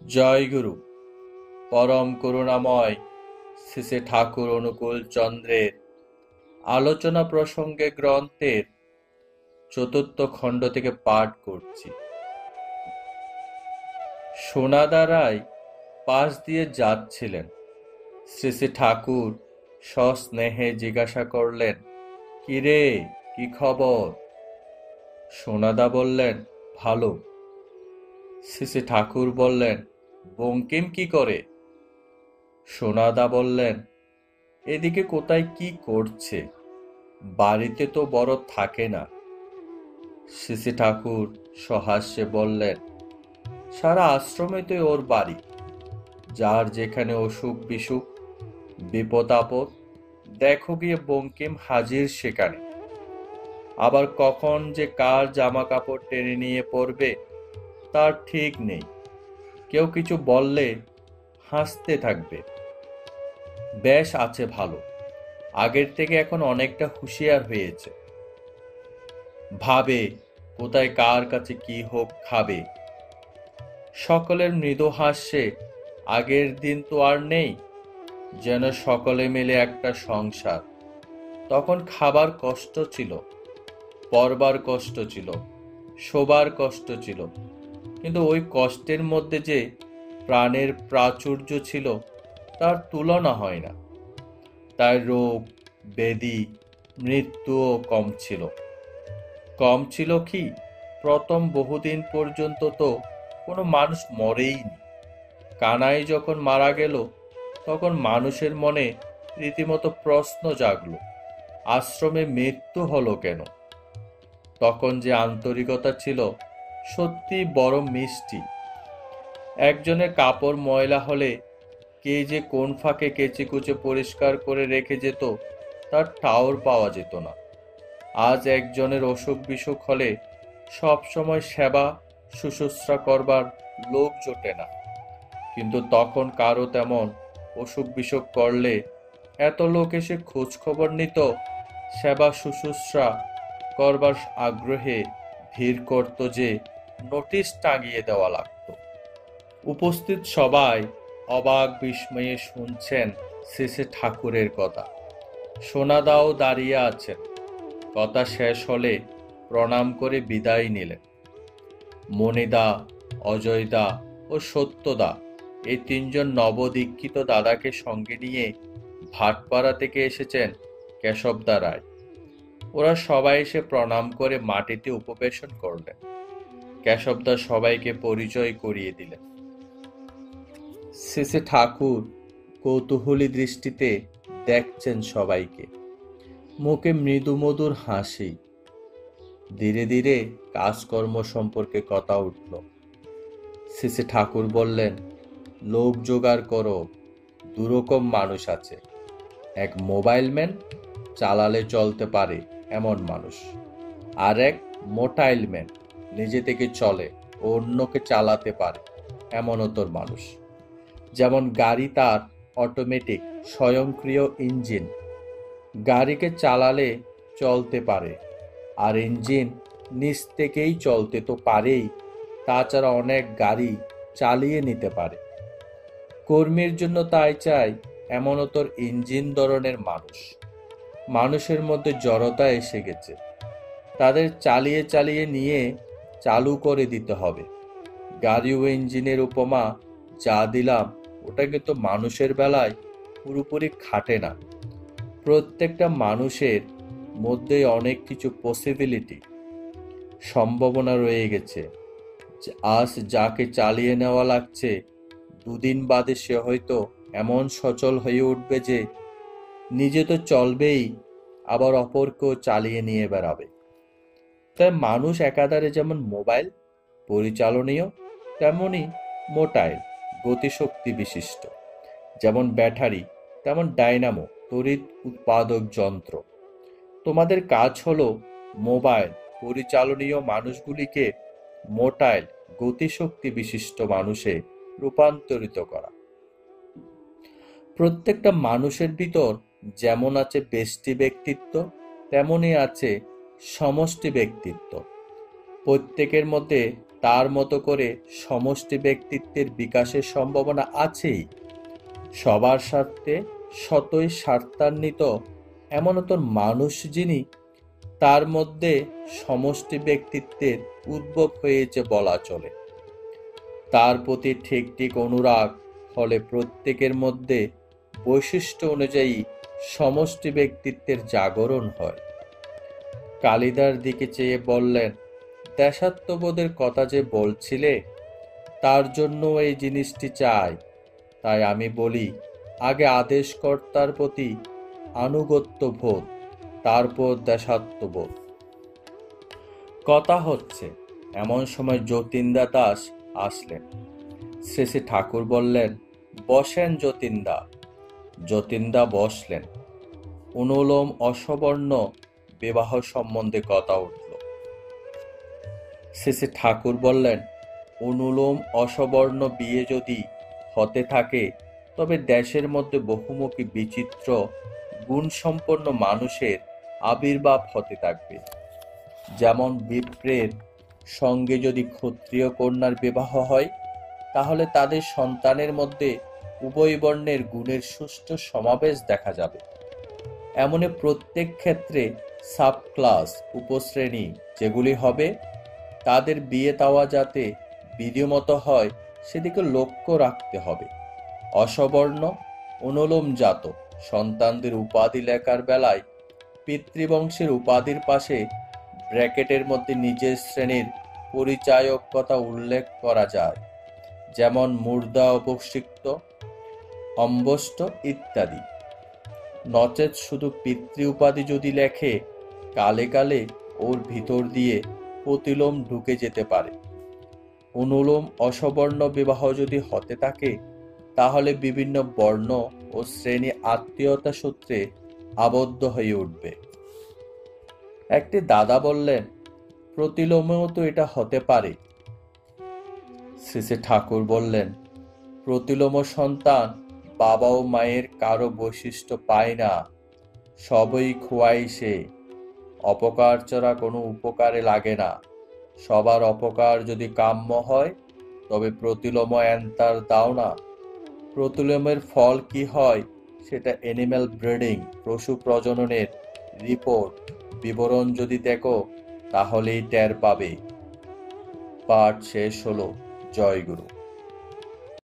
জয় গুরু। পরম করুণাময় শ্রী শ্রী ঠাকুর অনুকূল চন্দ্রের আলোচনা প্রসঙ্গে গ্রন্থের চতুর্থ খণ্ড থেকে পাঠ করছি। সোনাদা রায় পাশ দিয়ে যাচ্ছিলেন। শ্রী শ্রী ঠাকুর সস্নেহে জিজ্ঞাসা করলেন, কি রে, কি খবর? সোনাদা বললেন, ভালো। শ্রী শ্রী ঠাকুর বললেন, বঙ্কিম কি করে? সোনাদা বললেন, এদিকে কোথায় কি করছে, বাড়িতে তো বড় থাকে না। শ্রী শ্রী ঠাকুর সহাস্যে বললেন, সারা আশ্রমে তো ওর বাড়ি। যার যেখানে অসুখ বিসুখ, বিপদ আপদ, দেখো গিয়ে বঙ্কিম হাজির সেখানে। আবার কখন যে কার জামা কাপড় টেনে নিয়ে পড়বে তার ঠিক নেই। কেউ কিছু বললে হাসতে থাকবে। বেশ আছে ভালো, আগের থেকে এখন অনেকটা হুঁশিয়ার হয়েছে। ভাবে কোথায় কার কাছে কি হোক খাবে। সকলের মৃদু হাস্যে আগের দিন তো আর নেই, যেন সকলে মিলে একটা সংসার। তখন খাবার কষ্ট ছিল, পরবার কষ্ট ছিল, শোবার কষ্ট ছিল, কিন্তু ওই কষ্টের মধ্যে যে প্রাণের প্রাচুর্য ছিল তার তুলনা হয় না। তাই রোগ ব্যাধি মৃত্যুও কম ছিল। কম ছিল কি, প্রথম বহুদিন পর্যন্ত তো কোনো মানুষ মরেইনি। কানাই যখন মারা গেল তখন মানুষের মনে রীতিমতো প্রশ্ন জাগলো, আশ্রমে মৃত্যু হলো কেন? তখন যে আন্তরিকতা ছিল সত্যি বড় মিষ্টি। একজনের কাপড় ময়লা হলে কে যে কোন ফাঁকে কেচে কুচে পরিষ্কার করে রেখে যেত তার ঠাউর পাওয়া যেত না। আজ একজনের অসুখ বিসুখ হলে সব সময় সেবা শুশ্রূষা করবার লোক জোটে না, কিন্তু তখন কারো তেমন অসুখ বিসুখ করলে এত লোক এসে খোঁজ খবর নিত, সেবা শুশ্রূষা করবার আগ্রহে ভিড় করত যে নোটিশ টাঙিয়ে দেওয়া লাগত। উপস্থিত সবাই অবাক বিস্ময়ে শুনছেন শ্রী শ্রী ঠাকুরের কথা। সোনাদাও দাঁড়িয়ে আছেন। কথা শেষ হলে প্রণাম করে বিদায় নিলেন। মণিদা, অজয়দা ও সত্যদা, এই তিনজন নবদীক্ষিত দাদাকে সঙ্গে নিয়ে ভাটপাড়া থেকে এসেছেন কেশবদা রায়। ওরা সবাই এসে প্রণাম করে মাটিতে উপবেশন করলেন। কেশবদা সবাইকে পরিচয় করিয়ে দিলেন। শ্রী শ্রী ঠাকুর কৌতূহলী দৃষ্টিতে দেখছেন সবাইকে, মুখে মৃদু মধুর হাসি। ধীরে ধীরে কাজকর্ম সম্পর্কে কথা উঠল। শ্রী শ্রী ঠাকুর বললেন, লোক জোগাড় করো। দুরকম মানুষ আছে, এক মোবাইল ম্যান, চালালে চলতে পারে এমন মানুষ, আর এক মোটাইল ম্যান, নিজে থেকে চলে ও অন্যকে চালাতে পারে এমনতর মানুষ। যেমন গাড়ি তার অটোমেটিক স্বয়ংক্রিয় ইঞ্জিন, গাড়িকে চালালে চলতে পারে, আর ইঞ্জিন নিজ থেকেই চলতে তো পারেই, তাছাড়া অনেক গাড়ি চালিয়ে নিতে পারে। কর্মীর জন্য তাই চাই এমনতর ইঞ্জিন ধরনের মানুষ। মানুষের মধ্যে জড়তা এসে গেছে, তাদের চালিয়ে চালিয়ে নিয়ে চালু করে দিতে হবে। গাড়ি ও ইঞ্জিনের উপমা যা দিলাম ওটা কিন্তু মানুষের বেলায় পুরোপুরি খাটে না। প্রত্যেকটা মানুষের মধ্যে অনেক কিছু পসিবিলিটি, সম্ভাবনা রয়ে গেছে। আজ যাকে চালিয়ে নেওয়া লাগছে, দুদিন বাদে সে হয়তো এমন সচল হয়ে উঠবে যে নিজে তো চলবেই, আবার অপরকেও চালিয়ে নিয়ে বেড়াবে। তাই মানুষ একাধারে যেমন মোবাইল পরিচালনীয়, তেমনি মোটাইল গতিশক্তি বিশিষ্ট। যেমন ব্যাটারি তেমন ডাইনামো তড়িৎ উৎপাদক যন্ত্র। তোমাদের কাজ হলো মোবাইল পরিচালনীয় মানুষগুলিকে মোটাইল গতিশক্তি বিশিষ্ট মানুষে রূপান্তরিত করা। প্রত্যেকটা মানুষের ভিতর যেমন আছে ব্যষ্টি ব্যক্তিত্ব, তেমনি আছে সমষ্টি ব্যক্তিত্ব। প্রত্যেকের মধ্যে তার মতো করে সমষ্টি ব্যক্তিত্বের বিকাশের সম্ভাবনা আছেই। সবার স্বার্থে শতই স্বার্থান্বিত এমন একজন মানুষ যিনি, তার মধ্যে সমষ্টি ব্যক্তিত্বের উদ্ভব হয়েছে বলা চলে। তার প্রতি ঠিক ঠিক অনুরাগ, ফলে প্রত্যেকের মধ্যে বৈশিষ্ট্য অনুযায়ী সমষ্টি ব্যক্তিত্বের জাগরণ হয়। কালিদার দিকে চেয়ে বললেন, দেশাত্মবোধের কথা যে বলছিলে, তার জন্য এই জিনিসটি চাই। তাই আমি বলি, আগে আদেশকর্তার প্রতি আনুগত্য বোধ, তারপর দেশাত্মবোধ। কথা হচ্ছে এমন সময় যতীন্দ্র দাস আসলেন। শ্রী শ্রী ঠাকুর বললেন, বসেন যতীন্দ্র। যতীন্দ্র বসলেন। অনুলোম অসবর্ণ বিবাহ সম্বন্ধে কথা উঠল। শ্রী শ্রী ঠাকুর বললেন, অনুলোম অসবর্ণ বিয়ে যদি হতে থাকে, তবে দেশের মধ্যে বহুমুখী বিচিত্র গুণসম্পন্ন মানুষের আবির্ভাব হতে থাকবে। যেমন বিপ্রের সঙ্গে যদি ক্ষত্রিয় কন্যার বিবাহ হয়, তাহলে তাদের সন্তানের মধ্যে উভয় বর্ণের গুণের সুষ্ঠু সমাবেশ দেখা যাবে। এমনি প্রত্যেক ক্ষেত্রে সাব ক্লাস, উপশ্রেণী যেগুলি হবে, তাদের বিয়ে দেওয়া যাতে বিধিমত হয় সেদিকে লক্ষ্য রাখতে হবে। অসবর্ণ, অনুলোমজাত সন্তানদের উপাধি লেখার বেলায় পিতৃবংশের উপাধির পাশে ব্র্যাকেটের মধ্যে নিজের শ্রেণীর পরিচায়ক কথা উল্লেখ করা যায়, যেমন মূর্ধা, অবশিষ্ট, অম্বষ্ট ইত্যাদি। নচেৎ শুধু পিতৃ উপাধি যদি লেখে, কালে কালে ওর ভিতর দিয়ে প্রতিলোম ঢুকে যেতে পারে। অনুলোম অসবর্ণ বিবাহ যদি হতে থাকে, তাহলে বিভিন্ন বর্ণ ও শ্রেণী আত্মীয়তা সূত্রে আবদ্ধ হয়ে উঠবে। একটি দাদা বললেন, প্রতিলোমেও তো এটা হতে পারে। শ্রী শ্রী ঠাকুর বললেন, প্রতিলোম সন্তান বাবা ও মায়ের কারো বৈশিষ্ট্য পায় না, সবই খোয়াই সে। অপকার ছাড়া কোনো উপকারে লাগে না। সবার অপকার যদি কাম্য হয়, তবে প্রতিলোম এন্তার দাও না। প্রতিলোমের ফল কি হয়, সেটা অ্যানিম্যাল ব্রিডিং, পশু প্রজননের রিপোর্ট বিবরণ যদি দেখো, তাহলেই টের পাবে। পাঠ শেষ হলো। জয় গুরু।